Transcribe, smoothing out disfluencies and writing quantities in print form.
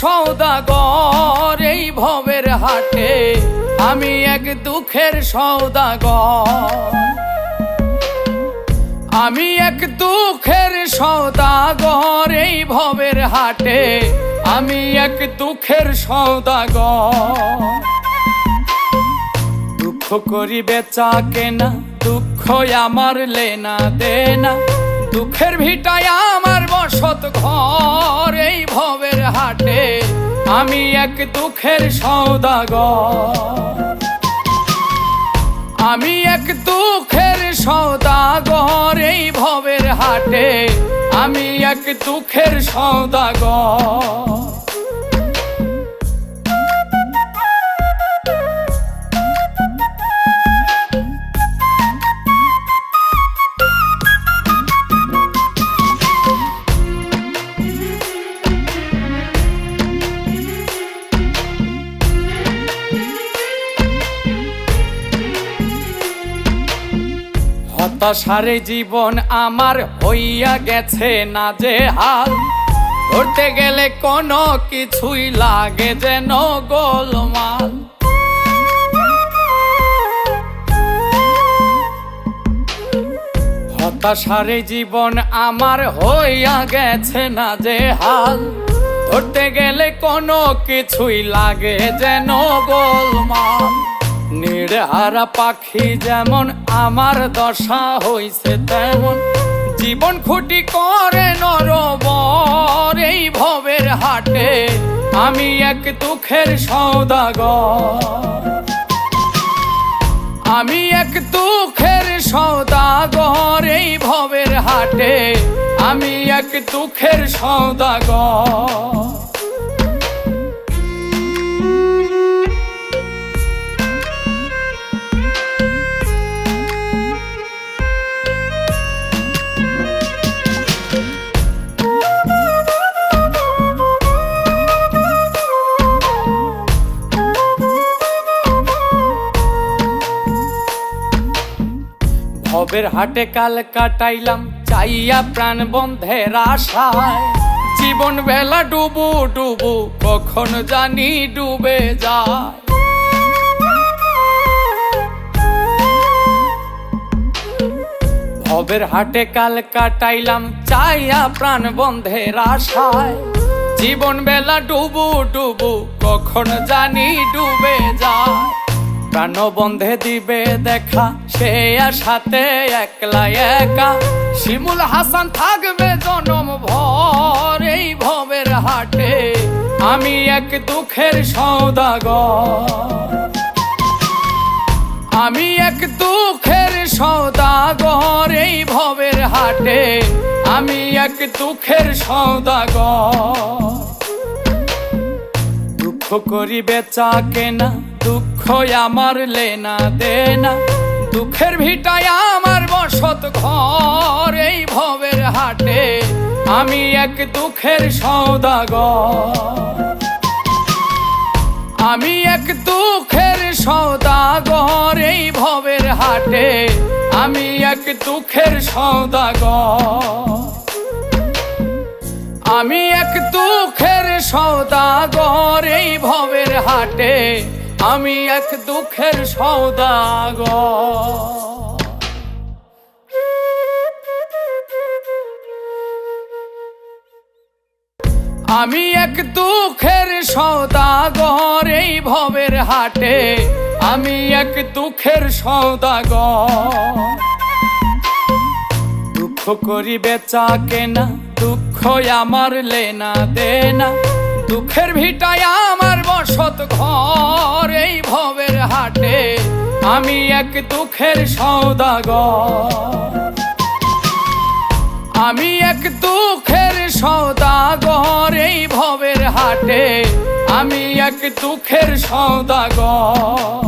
সওদাগর এই ভবের হাটে, আমি এক দুঃখের সওদাগর। আমি এক দুঃখের সওদাগর এই ভবের হাটে, আমি এক দুঃখের সওদাগর। দুঃখ করি বেচা কেনা, দুঃখ আমার লেনা দেনা, দুঃখের ভিটায় আমার বসত ঘর এই ভবের হাটে, আমি এক দুঃখের সওদাগর। আমি এক দুঃখের সওদাগর এই ভবের হাটে, আমি এক দুঃখের সওদাগর। হতাশারে জীবন আমার হইয়া গেছে নাজেহাল, ধরতে গেলে কোনো কিছুই লাগে যেন গোলমাল। হতাশারে জীবন আমার হইয়া গেছে নাজেহাল, ধরতে গেলে কোনো কিছুই লাগে যেন গোলমাল। নির্হারা পাখি যেমন আমার দশা হইছে তেমন, জীবন খুঁটি করে নরবর এই ভবের হাটে, আমি এক দুঃখের সওদাগর। আমি এক দুঃখের সওদাগর এই ভবের হাটে, আমি এক দুঃখের সওদাগর। ভবের হাটে কাল কাটাইলাম চাইয়া প্রাণ বন্ধের আশায়, জীবন বেলা ডুবু ডুবু কখন জানি ডুবে যায়। ভবের হাটে কাল কাটাইলাম চাইয়া প্রাণ বন্ধের আশায়, জীবন বেলা ডুবু ডুবু কখন জানি ডুবে যায়। প্রাণ বন্ধে দিবে দেখা সে আশাতে একলা একা, শিমুল হাসান থাকবে জনম ভর এই ভবের হাটে, আমি এক দুঃখের সওদাগর। আমি এক দুঃখের সওদাগর এই ভবের হাটে, আমি এক দুঃখের সওদাগর। দুঃখ করি বেচা কেনা, দুঃখ আমার লেনা দেনা, দুঃখের ভিটায় আমার বসত ঘর এই ভবের হাটে, আমি এক দুঃখের সওদাগর। আমি এক দুঃখের সওদাগর এই ভবের হাটে, আমি এক দুঃখের সওদাগর। আমি এক দুঃখের সওদাগর এই ভবের হাটে, আমি এক দুঃখের সওদাগর। আমি এক দুঃখের সওদাগর এই ভবের হাটে, আমি এক দুঃখের সওদাগর। দুঃখ করি বেচা কেনা, দুঃখ আমার লেনা দেনা, দুঃখের ভিটায় আমার বসত ঘর এই ভবের হাটে, আমি এক দুঃখের সওদাগর। আমি এক দুঃখের সওদাগর এই ভবের হাটে, আমি এক দুঃখের সওদাগর।